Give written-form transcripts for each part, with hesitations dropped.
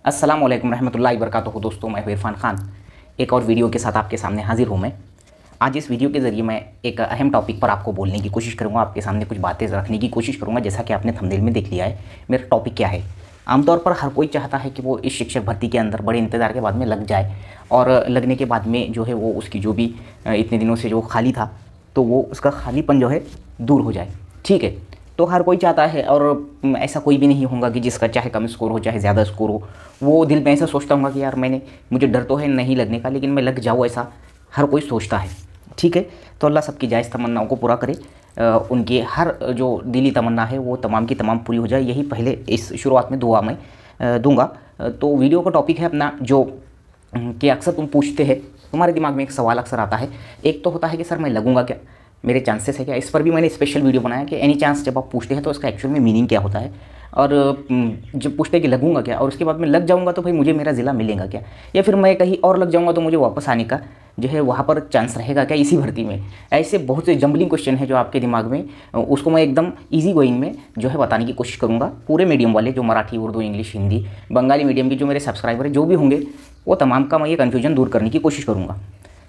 अस्सलाम वालेकुम रहमतुल्लाहि वबरकातुहू। दोस्तों, मैं इरफान खान एक और वीडियो के साथ आपके सामने हाजिर हूँ। मैं आज इस वीडियो के ज़रिए मैं एक अहम टॉपिक पर आपको बोलने की कोशिश करूँगा, आपके सामने कुछ बातें रखने की कोशिश करूँगा। जैसा कि आपने थंबनेल में देख लिया है, मेरा टॉपिक क्या है। आमतौर पर हर कोई चाहता है कि वो इस शिक्षक भर्ती के अंदर बड़े इंतज़ार के बाद में लग जाए, और लगने के बाद में जो है वो उसकी जो भी इतने दिनों से जो खाली था, तो वो उसका खालीपन जो है दूर हो जाए। ठीक है, तो हर कोई चाहता है, और ऐसा कोई भी नहीं होगा कि जिसका चाहे कम स्कोर हो चाहे ज़्यादा स्कोर हो, वो दिल में ऐसा सोचता होगा कि यार मुझे डर तो है नहीं लगने का, लेकिन मैं लग जाऊँ, ऐसा हर कोई सोचता है। ठीक है, तो अल्लाह सबकी जायज़ तमन्नाओं को पूरा करे, उनकी हर जो दिली तमन्ना है वो तमाम की तमाम पूरी हो जाए, यही पहले इस शुरुआत में दुआ मैं दूंगा। तो वीडियो का टॉपिक है अपना, जो कि अक्सर तुम पूछते हैं, तुम्हारे दिमाग में एक सवाल अक्सर आता है। एक तो होता है कि सर मैं लगूंगा क्या, मेरे चांसेस है क्या। इस पर भी मैंने स्पेशल वीडियो बनाया कि एनी चांस जब आप पूछते हैं तो इसका एक्चुअल में मीनिंग क्या होता है, और जब पूछते हैं कि लगूंगा क्या और उसके बाद में लग जाऊंगा तो भाई मुझे मेरा ज़िला मिलेगा क्या, या फिर मैं कहीं और लग जाऊंगा तो मुझे वापस आने का जो है वहाँ पर चांस रहेगा क्या इसी भर्ती में। ऐसे बहुत से जम्बलिंग क्वेश्चन है जो आपके दिमाग में, उसको मैं एकदम ईजी गोइंग में जो है बताने की कोशिश करूँगा। पूरे मीडियम वाले, जो मराठी, उर्दू, इंग्लिश, हिंदी, बंगाली मीडियम के जो मेरे सब्सक्राइबर हैं जो भी होंगे, वो तमाम का मैं ये कन्फ्यूजन दूर करने की कोशिश करूँगा।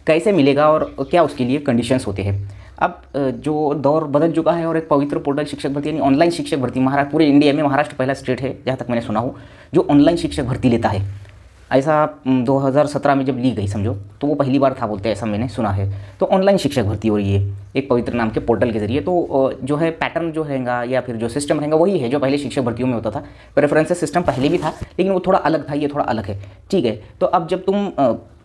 कैसे मिलेगा और क्या उसके लिए कंडीशंस होते हैं। अब जो दौर बदल चुका है और एक पवित्र पोर्टल शिक्षक भर्ती यानी ऑनलाइन शिक्षक भर्ती, महाराष्ट्र, पूरे इंडिया में महाराष्ट्र पहला स्टेट है जहाँ तक मैंने सुना हो जो ऑनलाइन शिक्षक भर्ती लेता है। ऐसा 2017 में जब ली गई समझो, तो वो पहली बार था बोलते हैं, ऐसा मैंने सुना है। तो ऑनलाइन शिक्षक भर्ती हो रही है एक पवित्र नाम के पोर्टल के जरिए। तो जो है पैटर्न जो रहेगा या फिर जो सिस्टम रहेगा वही है जो पहले शिक्षक भर्तियों में होता था। प्रेफरेंसेस सिस्टम पहले भी था, लेकिन वो थोड़ा अलग था, ये थोड़ा अलग है। ठीक है, तो अब जब तुम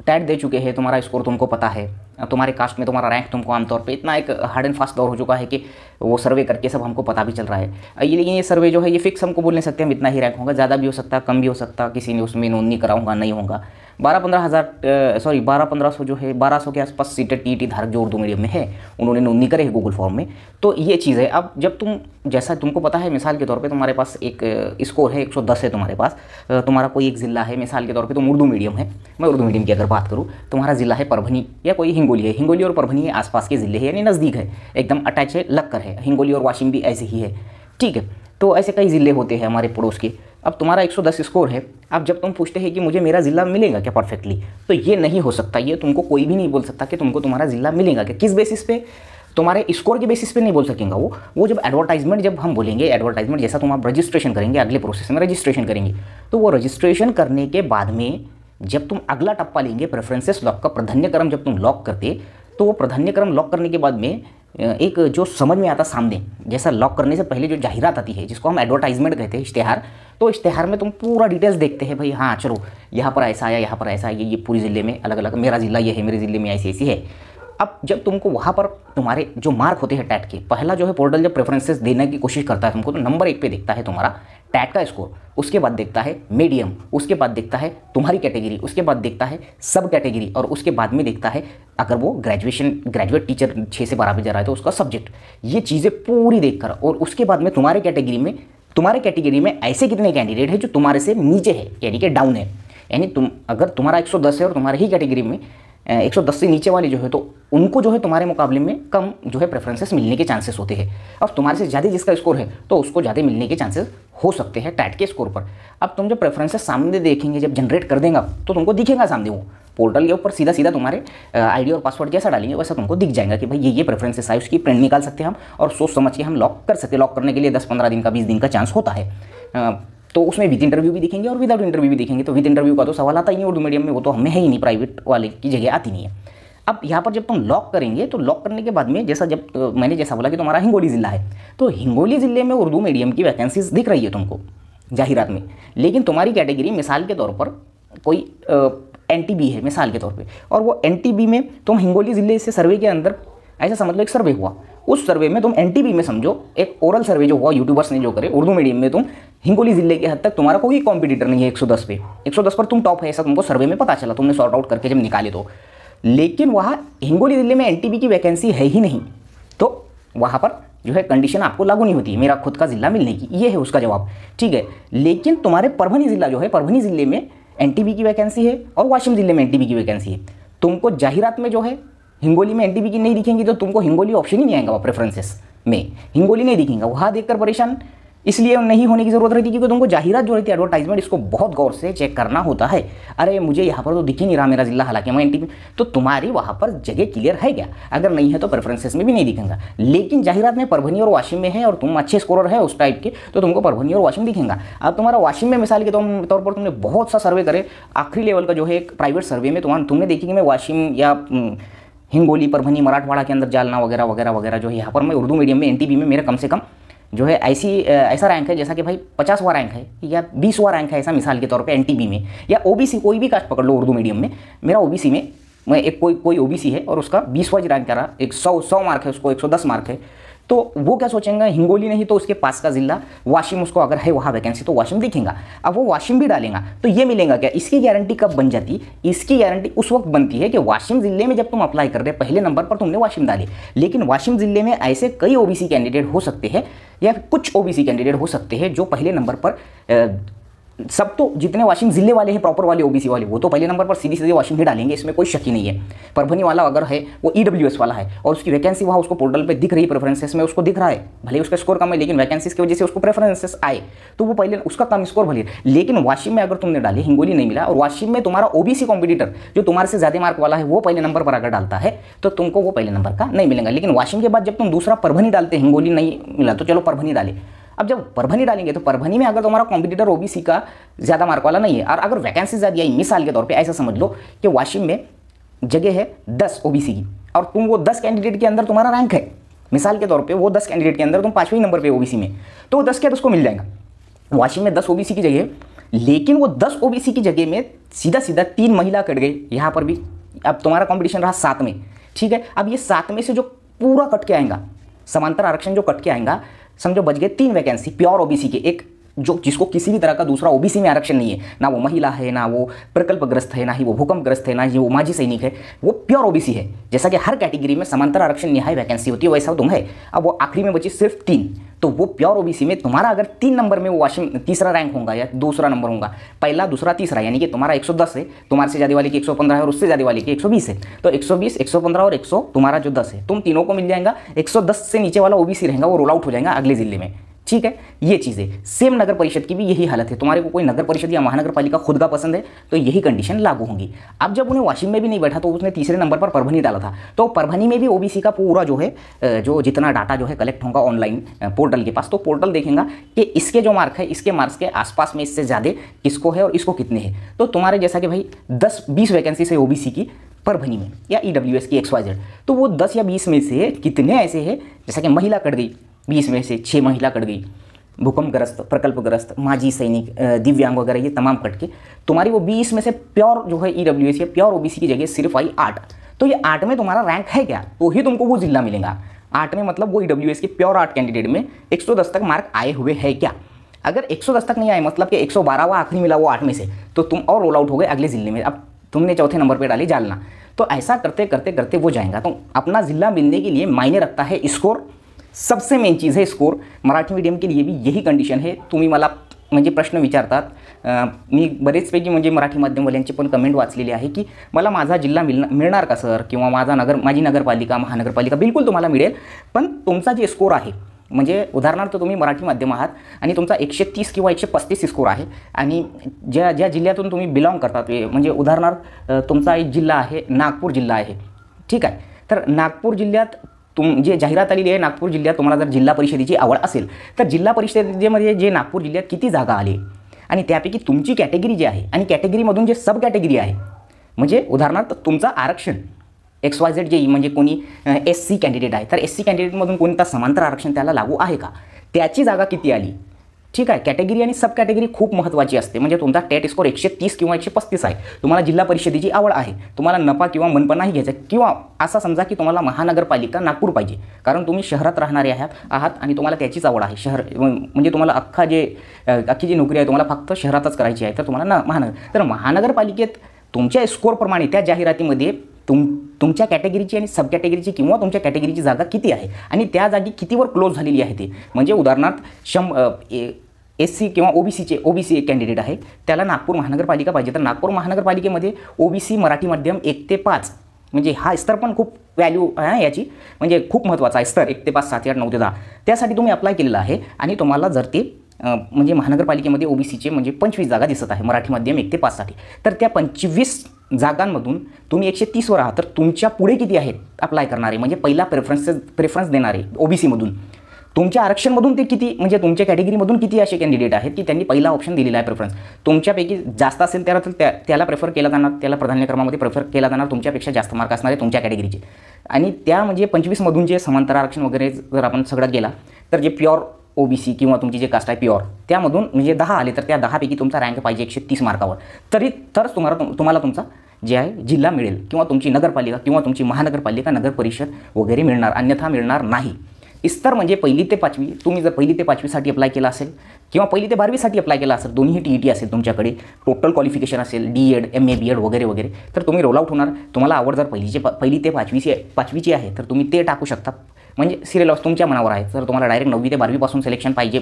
टैट दे चुके हैं, तुम्हारा स्कोर तुमको पता है, तुम्हारे कास्ट में तुम्हारा रैंक तुमको आमतौर पे इतना एक हार्ड एंड फास्ट दौर हो चुका है कि वो सर्वे करके सब हमको पता भी चल रहा है। ये लेकिन ये सर्वे जो है ये फिक्स हमको बोल नहीं सकते हम इतना ही रैंक होगा, ज़्यादा भी हो सकता है, कम भी हो सकता है, किसी ने उसमें नोंदनी कराऊंगा नहीं होगा। 12-1500 जो है 1200 के आसपास सीटें टीटी धारक जो उर्दू मीडियम में है उन्होंने नोंदनी करे है गूगल फॉर्म में। तो ये चीज़ है। अब जब तुम, जैसा तुमको पता है, मिसाल के तौर पे तुम्हारे पास एक स्कोर है 110 है तुम्हारे पास, तुम्हारा कोई एक ज़िला है, मिसाल के तौर पे तुम उर्दू मीडियम है, मैं उर्दू मीडियम की अगर बात करूँ, तुम्हारा ज़िला है परभनी या कोई हिंगोली है। हिंगोली और परभनी आसपास के ज़िले हैं, यानी नज़दीक है, एकदम अटैच है, लग कर है। हिंगोली और वाशिम भी ऐसे ही है। ठीक है, तो ऐसे कई ज़िले होते हैं हमारे पड़ोस के। अब तुम्हारा 110 स्कोर है, अब जब तुम पूछते हैं कि मुझे मेरा ज़िला मिलेगा क्या परफेक्टली, तो ये नहीं हो सकता। ये तुमको कोई भी नहीं बोल सकता कि तुमको तुम्हारा ज़िला मिलेगा क्या। किस बेसिस पे? तुम्हारे स्कोर के बेसिस पे नहीं बोल सकेंगे वो जब एडवर्टाइजमेंट, जब हम बोलेंगे एडवर्टाइजमेंट, जैसा तुम आप रजिस्ट्रेशन करेंगे, अगले प्रोसेस में रजिस्ट्रेशन करेंगे, तो वो रजिस्ट्रेशन करने के बाद में जब तुम अगला टप्पा लेंगे प्रेफरेंसेस लॉक का, प्राधान्यक्रम जब तुम लॉक करते, तो वो प्राधान्यक्रम लॉक करने के बाद में एक जो समझ में आता सामने, जैसा लॉक करने से पहले जो जाहिरात आती है जिसको हम एडवर्टाइजमेंट कहते हैं, इश्तेहार, तो इश्तेहार में तुम पूरा डिटेल्स देखते हैं, भाई हाँ चलो यहाँ पर ऐसा आया, यहाँ पर ऐसा आया, ये पूरी ज़िले में अलग अलग, मेरा ज़िला ये है, मेरे ज़िले में ऐसी ऐसी है। अब जब तुमको वहाँ पर तुम्हारे जो मार्क होते हैं टैट के, पहला जो है पोर्टल जब प्रेफरेंसेस देने की कोशिश करता है तुमको, तो नंबर 1 पे देखता है तुम्हारा टैट का स्कोर, उसके बाद देखता है मीडियम, उसके बाद देखता है तुम्हारी कैटेगरी, उसके बाद देखता है सब कैटेगरी, और उसके बाद में देखता है अगर वो ग्रेजुएट टीचर 6 से 12 बजे रहा है तो उसका सब्जेक्ट। ये चीज़ें पूरी देखकर, और उसके बाद में तुम्हारे कैटेगरी में ऐसे कितने कैंडिडेट हैं जो तुम्हारे से नीचे है, यानी कि डाउन है। यानी तुम, अगर तुम्हारा 110 है और तुम्हारे ही कैटेगरी में 110 से नीचे वाले जो है, तो उनको जो है तुम्हारे मुकाबले में कम जो है प्रेफरेंसेस मिलने के चांसेस होते हैं। अब तुम्हारे से ज़्यादा जिसका स्कोर है तो उसको ज़्यादा मिलने के चांसेस हो सकते हैं टैट के स्कोर पर। अब तुम जब प्रेफरेंसेस सामने देखेंगे, जब जनरेट कर देगा तो तुमको दिखेगा सामने, वो पोर्टल के ऊपर सीधा सीधा तुम्हारे आईडी और पासवर्ड जैसा डालेंगे वैसा तुमको दिख जाएगा कि भाई ये प्रेफरेंसेस है, उसकी प्रिंट निकाल सकते हैं हम, और सोच समझ के हम लॉक कर सकते हैं। लॉक करने के लिए 10-15 दिन का, 20 दिन का चांस होता है। तो उसमें विद इंटरव्यू भी दिखेंगे और विदाउट इंटरव्यू भी दिखेंगे। तो विद इंटरव्यू का तो सवाल आता ही नहीं उर्दू मीडियम में, वो तो हमें है ही नहीं, प्राइवेट वाले की जगह आती नहीं है। अब यहाँ पर जब तुम लॉक करेंगे, तो लॉक करने के बाद में जैसा मैंने जैसा बोला कि तुम्हारा हिंगोली ज़िला है, तो हिंगोली ज़िले में उर्दू मीडियम की वैकेंसीज दिख रही है तुमको जाहिरात में, लेकिन तुम्हारी कैटेगरी मिसाल के तौर पर कोई NTB है मिसाल के तौर पे, और वो NTB में तुम हिंगोली ज़िले से सर्वे के अंदर, ऐसा समझ लो एक सर्वे हुआ, उस सर्वे में तुम NTB में समझो एक ओरल सर्वे जो हुआ यूट्यूबर्स ने जो करे उर्दू मीडियम में, तुम हिंगोली ज़िले के हद तक तुम्हारा कोई कॉम्पिटिटर नहीं है 110 पे, 110 पर तुम टॉप है, ऐसा तुमको सर्वे में पता चला, तुमने सॉर्ट आउट करके जब निकाले तो। लेकिन वहाँ हिंगोली ज़िले में NTB की वैकेंसी है ही नहीं, तो वहाँ पर जो है कंडीशन आपको लागू नहीं होती है मेरा खुद का ज़िला मिलने की, ये है उसका जवाब। ठीक है, लेकिन तुम्हारे परभनी ज़िला जो है, परभनी ज़िले में NTB की वैकेंसी है और वाशिम ज़िले में NTB की वैकेंसी है। तुमको जाहिरात में जो है हिंगोली में NTB की नहीं दिखेंगी, तो तुमको हिंगोली ऑप्शन ही नहीं आएगा, प्रेफरेंसेस में हिंगोली नहीं दिखेगा, वहाँ देखकर परेशान इसलिए नहीं होने की जरूरत रहती क्योंकि तुमको जाहिरात जो रहती है एडवर्टाइजमेंट, इसको बहुत गौर से चेक करना होता है। अरे मुझे यहाँ पर तो दिख ही नहीं रहा मेरा जिला, हालांकि मैं एनटीपी, तो तुम्हारी वहाँ पर जगह क्लियर है क्या? अगर नहीं है तो प्रेफरेंसेस में भी नहीं दिखेगा। लेकिन जाहिरात में परभनी और वाशिम में है और तुम अच्छे स्कोरर है उस टाइप के, तो तुमको परभनी और वाशिम दिखेगा। अब तुम्हारा वाशिम में मिसाल के तौर पर तुमने बहुत सा सर्वे करे, आखिरी लेवल का जो है एक प्राइवेट सर्वे में तुमने देखी कि मैं वाशिम या हिंगोली, परभनी, मराठवाड़ा के अंदर जालना वगैरह वगैरह वगैरह जो है यहाँ पर मैं उर्दू मीडियम में एनटीपी में मेरा कम से कम जो है ऐसा रैंक है जैसा कि भाई 50वां रैंक है या 20वां रैंक है, ऐसा मिसाल के तौर पे एनटीपी में। या ओबीसी कोई भी कास्ट पकड़ लो उर्दू मीडियम में, मेरा ओबीसी में मैं एक कोई ओबीसी है और उसका 20वां रैंक करा, 100 मार्क है, उसको 110 मार्क है, तो वो क्या सोचेंगे, हिंगोली नहीं तो उसके पास का जिला वाशिम, उसको अगर है वहाँ वैकेंसी तो वाशिम दिखेगा। अब वो वाशिम भी डालेगा तो ये मिलेगा क्या? इसकी गारंटी कब बन जाती? इसकी गारंटी उस वक्त बनती है कि वाशिम जिले में जब तुम अप्लाई कर रहे पहले नंबर पर तुमने वाशिम डाली, लेकिन वाशिम जिले में ऐसे कई ओबीसी कैंडिडेट हो सकते हैं या कुछ ओबीसी कैंडिडेट हो सकते हैं जो पहले नंबर पर सब तो जितने वाशिम जिले वाले हैं प्रॉपर वाले ओबीसी वाले वो तो पहले नंबर पर सीधी सीधी वाशिम ही डालेंगे, इसमें कोई शक ही नहीं है। परभनी वाला अगर है वो ईडब्ल्यूएस वाला है और उसकी वैकेंसी वहाँ उसको पोर्टल पे दिख रही है, प्रेफरेंसेस में उसको दिख रहा है, भले उसका स्कोर कम है लेकिन वैकेंसीज की वजह से उसको प्रेफरेंसेस आए तो वो पहले उसका कम स्कोर भले। लेकिन वाशिम में अगर तुमने डाली, हिंगोली नहीं मिला और वाशिम में तुम्हारा ओबीसी कॉम्पिटिटर जो तुम्हारे से ज्यादा मार्क वाला है वो पहले नंबर पर अगर डालता है तो तुमको वो पहले नंबर का नहीं मिलेगा। लेकिन वाशिम के बाद जब तुम दूसरा परभनी डालते, हिंगोली नहीं मिला तो चलो परभनी डाले, अब जब परभनी डालेंगे तो परभनी में अगर तुम्हारा कॉम्पिटिटर ओबीसी का ज्यादा मार्क वाला नहीं है और अगर वैकेंसी ज्यादा आई, मिसाल के तौर पे ऐसा समझ लो कि वाशिम में जगह है 10 ओबीसी की और तुम वो 10 कैंडिडेट के अंदर तुम्हारा रैंक है, मिसाल के तौर पे वो 10 कैंडिडेट के अंदर तुम 5वें नंबर पे ओबीसी में, तो वो 10 क्या उसको मिल जाएगा। वाशिम में 10 ओबीसी की जगह, लेकिन वो 10 ओबीसी की जगह में सीधा सीधा 3 महिला कट गई यहाँ पर भी। अब तुम्हारा कॉम्पिटिशन रहा 7 में, ठीक है। अब ये 7 में से जो पूरा कट के आएगा, समांतर आरक्षण जो कट के आएगा, समझो बच गए 3 वैकेंसी प्योर ओबीसी के, एक जो जिसको किसी भी तरह का दूसरा ओबीसी में आरक्षण नहीं है, ना वो महिला है, ना वो प्रकल्पग्रस्त है, ना ही वो भूकंपग्रस्त है, ना ही वो माजी सैनिक है, वो प्योर ओबीसी है। जैसा कि हर कैटेगरी में समांतर आरक्षण निहाय वैकेंसी होती है वैसा तुम है। अब वो आखिरी में बची सिर्फ 3, तो वो प्योर ओबीसी में तुम्हारा अगर 3 नंबर में वो वाशिम तीसरा रैंक होगा या दूसरा नंबर होगा, पहला दूसरा तीसरा, यानी कि तुम्हारा 110 है, तुम्हारे से ज़्यादा वाले की 115 है और उससे ज़्यादा वाले की 120 है, तो 120, 115 और 100 तुम्हारा जो 10 है तुम तीनों को मिल जाएगा। 110 से नीचे वाला ओबीसी रहेगा वो रोल आउट हो जाएगा अगले जिले में, ठीक है। ये चीज़ें सेम नगर परिषद की भी यही हालत है। तुम्हारे को कोई नगर परिषद या महानगर पालिका खुद का पसंद है तो यही कंडीशन लागू होंगी। अब जब उन्हें वाशिम में भी नहीं बैठा तो उसने तीसरे नंबर पर परभनी डाला था, तो परभनी में भी ओबीसी का पूरा जो है जो जितना डाटा जो है कलेक्ट होगा ऑनलाइन पोर्टल के पास, तो पोर्टल देखेगा कि इसके जो मार्क है इसके मार्क्स के आसपास में इससे ज़्यादा किसको है और इसको कितने हैं। तो तुम्हारे जैसा कि भाई 10-20 वैकेंसी से ओबीसी की परभनी में या ईडब्ल्यूएस की XYZ, तो वो 10 या 20 में से कितने ऐसे हैं, जैसा कि महिला कट गई 20 में से 6 महिला कट गई, भूकंपग्रस्त, प्रकल्पग्रस्त, माजी सैनिक, दिव्यांग वगैरह ये तमाम कट के तुम्हारी वो 20 में से प्योर जो है ईडब्ल्यूएस या प्योर ओबीसी की जगह सिर्फ आई 8। तो ये 8 में तुम्हारा रैंक है क्या, तो ही तुमको वो जिला मिलेगा। 8 में मतलब वो ईडब्ल्यूएस के प्योर 8 कैंडिडेट में 110 तक मार्क आए हुए है क्या। अगर 110 तक नहीं आए, मतलब कि 112वां आखिरी मिला वो 8 में से, तो तुम और रोल आउट हो गए अगले जिले में। अब तुमने चौथे नंबर पर डाली जालना, तो ऐसा करते करते करते वो जाएगा। तो अपना जिला मिलने के लिए मायने रखता है स्कोर, सबसे मेन चीज़ है स्कोर। मराठी मीडियम के लिए भी यही कंडिशन आहे। तुम्ही मला म्हणजे प्रश्न विचारतात, मी बरेचपैकी म्हणजे मराठी माध्यमवाल्यांचे पण कमेंट वाचलेले आहे की मला माझा जिल्हा मिळणार का सर, किंवा माझी नगरपालिका महानगरपालिका। बिलकुल तुम्हाला मिळेल, पण तुमचा जे स्कोर आहे, म्हणजे उदाहरणार्थ तुम्ही मराठी माध्यम आहात आणि तुमचा 130 किंवा 135 स्कोर आहे आणि ज्या जिल्ह्यातून तुम्ही बिलॉंग करतात, म्हणजे उदाहरणार्थ तुमचा एक जिल्हा आहे नागपूर जिल्हा आहे, ठीक आहे। तर नागपूर जिल्ह्यात जे जाहिरात आलेली आहे, नागपूर जिल्ह्यात तुम्हाला जर जिल्हा परिषदेची आवड असेल तर जिल्हा परिषदेमध्ये जे नागपूर जिल्ह्यात किती जागा आली आणि त्यापैकी तुमची कॅटेगरी जी आहे आणि कॅटेगरीमधून जे सब कॅटेगरी आहे, म्हणजे उदाहरणार्थ तुमचं आरक्षण XYZ जे म्हणजे कोणी SC कॅन्डिडेट आहे तर SC कॅन्डिडेटमधून कोणता समांतर आरक्षण त्याला लागू आहे का, त्याची जागा किती आली, ठीक आहे। कॅटेगरी आणि सब कॅटेगरी खूप महत्त्वाची असते। म्हणजे तुमचा टेट स्कोर 130 किंवा 135 आहे, तुम्हाला जिल्हा परिषदेची आवड आहे, तुम्हाला नपा किंवा मनपा नाही घ्यायचा, किंवा असा समजा की तुम्हाला महानगरपालिका नागपूर पाहिजे कारण तुम्ही शहरात राहणारे आहात आणि तुम्हाला त्याचीच आवड आहे। शहर म्हणजे तुम्हाला अख्खी जी नोकरी आहे तुम्हाला फक्त शहरातच करायची आहे, तर तुम्हाला तर महानगरपालिकेत तुमच्या स्कोरप्रमाणे त्या जाहिरातीमध्ये तुमच्या कॅटेगरीची आणि सब कॅटेगरीची किंवा तुमच्या कॅटेगरीची जागा किती आहे आणि त्या जागी कितीवर क्लोज झालेली आहे ते, म्हणजे उदाहरणार्थ SC किंवा ओबीसी एक कॅन्डिडेट आहे, त्याला नागपूर महानगरपालिका पाहिजे, तर नागपूर महानगरपालिकेमध्ये ओबीसी मराठी माध्यम 1 ते 5 म्हणजे हा स्तर पण खूप व्हॅल्यू आहे याची, म्हणजे खूप महत्त्वाचा आहे स्तर 1 ते 5, 7 ते 8, 9 ते 10. त्यासाठी तुम्ही अप्लाय केलेला आहे आणि तुम्हाला जर ते म्हणजे महानगरपालिकेमध्ये ओबीसीचे म्हणजे 25 जागा दिसत आहे मराठी माध्यम 1 ते 5 साठी, तर त्या 25 जागांमधून तुम्ही 130 वर आहात, तर तुमच्या पुढे किती आहेत अप्लाय करणारे, म्हणजे पहिला प्रेफरन्स देणारे ओबीसीमधून तुमच्या आरक्षणमधून ते किती, म्हणजे तुमच्या कॅटेगरीमधून किती असे कॅन्डिडेट आहेत की त्यांनी पहिला ऑप्शन दिलेला आहे प्रेफरन्स. तुमच्यापैकी जास्त असेल त्याला प्रेफर केला जाणार, त्याला प्राधान्यक्रमामध्ये प्रेफर केला जाणार तुमच्यापेक्षा जास्त मार्क असणारे तुमच्या कॅटेगरीचे. आणि त्या म्हणजे 25मधून जे समांतर आरक्षण वगैरे जर आपण सगळं गेला तर जे प्युअर ओबीसी किंवा तुमची जे कास्ट आहे प्युअर त्यामधून म्हणजे 10 आले, तर त्या 10पैकी तुमचा रँक पाहिजे 130 मार्कावर, तरच तुम्हाला तुमचा जे आहे जिल्हा मिळेल किंवा तुमची नगरपालिका किंवा तुमची महानगरपालिका नगर परिषद वगैरे मिळणार, अन्यथा मिळणार नाही. स्तर म्हणजे 1ली ते 5वी, तुम्ही जर 1ली ते 5वीसाठी अप्लाय केला असेल किंवा 1ली ते 12वीसाठी अप्लाय केला असेल, दोन्ही TET असेल तुमच्याकडे, टोटल क्वालिफिकेशन असेल DED MA BEd वगैरे वगैरे, तर तुम्ही रोल आउट होणार. तुम्हाला आवड जर 1ली ते 5वीची आहे तर तुम्ही ते टाकू शकता, म्हणजे सिरियल ऑफ तुमच्या मनावर आहे. जर तुम्हाला डायरेक्ट 9वी ते 12वीपासून सिलेक्शन पाहिजे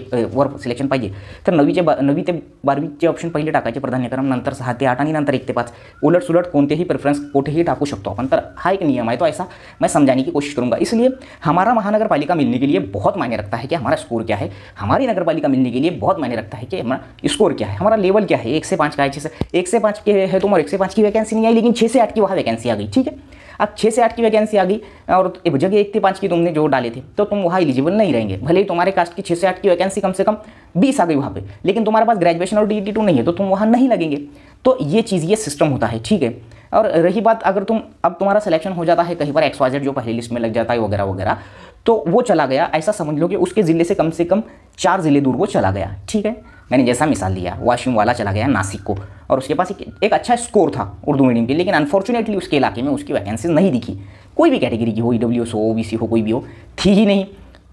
तर 9वी ते 12वीचे ऑप्शन पहिले टाकायचे प्राधान्यक्रम, नंतर 6 ते 8 आणि नंतर 1 ते 5, उलट सुलट कोणतेही प्रेफरेंस कुठेही टाकू शकतो अपन. तर हा एक नियम है, तो ऐसा मैं समझाने की कोशिश करूँगा. इसलिए हमारा महानगरपालिका मिलने के लिए बहुत मायने रखता है कि हमारा स्कोर क्या है, हमारी नगरपालिका मिलने के लिए बहुत मायने रखता है कि हमारा स्कोर क्या है, हमारा लेवल क्या है. 1 से 5 का है, 1 से 5 के है तुम और 1 से 5 की वैकेंसी नहीं आई, लेकिन 6 से 8 की वहाँ वैकेंसी आ गई. ठीक है, अब 6 से 8 की वैकेंसी आ गई और जगह 1 से 5 की तुमने जो डाले थे तो तुम वहाँ एलिजिबल नहीं रहेंगे. भले ही तुम्हारे कास्ट की 6 से 8 की वैकेंसी कम से कम 20 आ गई वहाँ पे, लेकिन तुम्हारे पास ग्रेजुएशन और DET 2 नहीं है तो तुम वहाँ नहीं लगेंगे. तो ये चीज़ ये सिस्टम होता है. ठीक है, और रही बात अगर अब तुम्हारा सिलेक्शन हो जाता है कहीं पर XYZ जो पहली लिस्ट में लग जाता है वगैरह वगैरह, तो वो चला गया, ऐसा समझ लो कि उसके ज़िले से कम 4 ज़िले दूर वो चला गया. ठीक है, मैंने जैसा मिसाल दिया वाशिम वाला चला गया नासिक को, और उसके पास एक अच्छा स्कोर था उर्दू मीडियम के, लेकिन अनफॉर्चुनेटली उसके इलाके में उसकी वैकेंसीज नहीं दिखी, कोई भी कैटेगरी की हो, EWS हो, OBC हो, कोई भी हो, थी ही नहीं,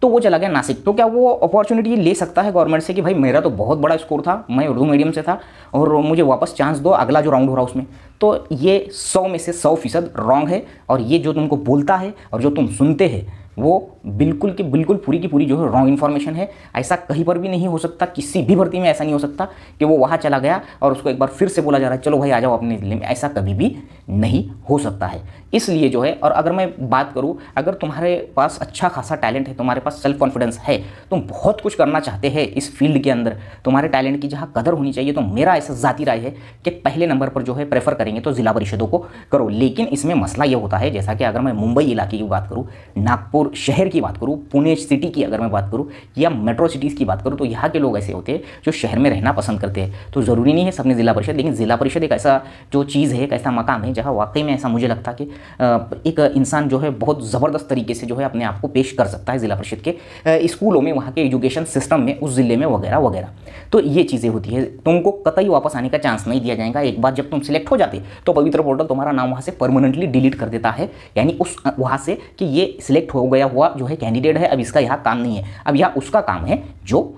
तो वो चला गया नासिक. तो क्या वो अपॉर्चुनिटी ले सकता है गवर्नमेंट से कि भाई मेरा तो बहुत बड़ा स्कोर था, मैं उर्दू मीडियम से था और मुझे वापस चांस दो अगला जो राउंड हो रहा है उसमें? तो ये 100 में से 100% रॉन्ग है. और ये जो तुमको बोलता है और जो तुम सुनते हैं वो बिल्कुल की बिल्कुल पूरी की पूरी जो है रॉन्ग इन्फॉर्मेशन है. ऐसा कहीं पर भी नहीं हो सकता, किसी भी भर्ती में ऐसा नहीं हो सकता कि वो वहाँ चला गया और उसको एक बार फिर से बोला जा रहा है चलो भाई आ जाओ अपने ज़िले में. ऐसा कभी भी नहीं हो सकता है. इसलिए जो है, और अगर मैं बात करूँ, अगर तुम्हारे पास अच्छा खासा टैलेंट है, तुम्हारे पास सेल्फ कॉन्फिडेंस है, तुम बहुत कुछ करना चाहते हैं इस फील्ड के अंदर, तुम्हारे टैलेंट की जहाँ कदर होनी चाहिए, तो मेरा ऐसा ज़ाती राय है कि पहले नंबर पर जो है प्रेफर करेंगे तो ज़िला परिषदों को करो. लेकिन इसमें मसला ये होता है, जैसा कि अगर मैं मुंबई इलाके की बात करूँ, नागपुर शहर की बात करूँ, पुणे सिटी की अगर मैं बात करूँ, या मेट्रो सिटीज़ की बात करूँ, तो यहाँ के लोग ऐसे होते हैं जो शहर में रहना पसंद करते हैं. तो ज़रूरी नहीं है सबने ज़िला परिषद, लेकिन ज़िला परिषद एक ऐसा जो चीज़ है, एक ऐसा मकाम है जहाँ वाकई में ऐसा मुझे लगता है कि एक इंसान जो है बहुत ज़बरदस्त तरीके से जो है अपने आप को पेश कर सकता है ज़िला परिषद के स्कूलों में, वहाँ के एजुकेशन सिस्टम में, उस ज़िले में वगैरह वगैरह. तो ये चीज़ें होती है, तुमको कतई वापस आने का चांस नहीं दिया जाएगा. एक बार जब तुम सिलेक्ट हो जाते तो पवित्र पोर्टल तुम्हारा नाम वहाँ से परमानेंटली डिलीट कर देता है, यानी उस वहाँ से कि ये सिलेक्ट हो गया हुआ जो है कैंडिडेट है, अब इसका यहाँ काम नहीं है, अब यहाँ उसका काम है जो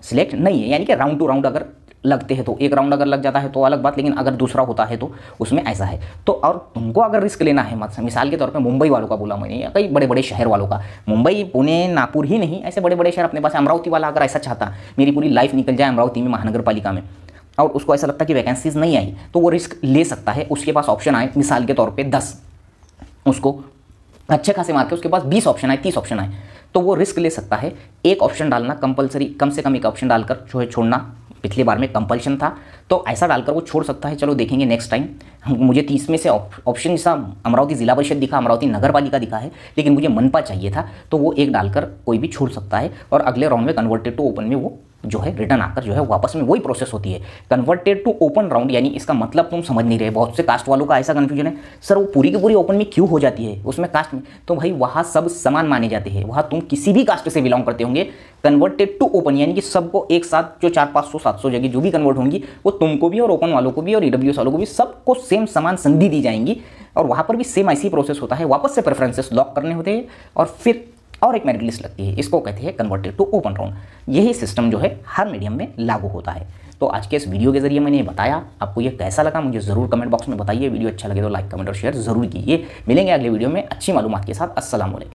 सिलेक्ट नहीं है. यानी कि राउंड टू राउंड अगर लगते हैं तो एक राउंड अगर लग जाता है तो अलग बात, लेकिन अगर दूसरा होता है तो उसमें ऐसा है. तो और तुमको अगर रिस्क लेना है, मिसाल के तौर पे मुंबई वालों का बोला मैंने, या कई बड़े बड़े शहर वालों का, मुंबई पुणे नागपुर ही नहीं, ऐसे बड़े बड़े शहर अपने पास. अमरावती वाला अगर ऐसा चाहता मेरी पूरी लाइफ निकल जाए अमरावती में महानगरपालिका में, और उसको ऐसा लगता कि वैकेंसीज नहीं आई, तो वो रिस्क ले सकता है. उसके पास ऑप्शन आए मिसाल के तौर पर 10, उसको अच्छे खासे मार्क है, उसके पास 20 ऑप्शन आए, 30 ऑप्शन आए, तो वो रिस्क ले सकता है. एक ऑप्शन डालना कंपलसरी, कम से कम एक ऑप्शन डालकर जो है छोड़ना, पिछली बार में कंपल्शन था तो ऐसा डालकर वो छोड़ सकता है. चलो देखेंगे नेक्स्ट टाइम. मुझे 30 में से ऑप्शन जैसा अमरावती जिला परिषद दिखा, अमरावती नगर पालिका दिखा है, लेकिन मुझे मनपा चाहिए था, तो वो एक डालकर कोई भी छोड़ सकता है. और अगले राउंड में कन्वर्टेड टू ओपन में वो जो है रिटर्न आकर जो है वापस में वही प्रोसेस होती है, कन्वर्टेड टू ओपन राउंड. यानी इसका मतलब तुम समझ नहीं रहे, बहुत से कास्ट वालों का ऐसा कन्फ्यूजन है, सर वो पूरी की पूरी ओपन में क्यों हो जाती है उसमें कास्ट में? तो भाई वहाँ सब समान माने जाते हैं, वहाँ तुम किसी भी कास्ट से बिलोंग करते होंगे, कन्वर्टेड टू ओपन यानी कि सबको एक साथ जो 400-500-700 जगह जो भी कन्वर्ट होंगी वो तुमको भी और ओपन वालों को भी और EWS वालों को भी सबको सेम समान संधि दी जाएंगी. और वहाँ पर भी सेम ऐसी प्रोसेस होता है, वापस से प्रेफरेंसेस लॉक करने होते हैं और फिर और एक मेरिट लिस्ट लगती है. इसको कहते हैं कन्वर्टेड टू ओपन राउंड. यही सिस्टम जो है हर मीडियम में लागू होता है. तो आज के इस वीडियो के जरिए मैंने बताया, आपको ये कैसा लगा मुझे ज़रूर कमेंट बॉक्स में बताइए. वीडियो अच्छा लगे तो लाइक कमेंट और शेयर ज़रूर कीजिए. मिलेंगे अगले वीडियो में अच्छी मालूमात के साथ. अस्सलाम वालेकुम.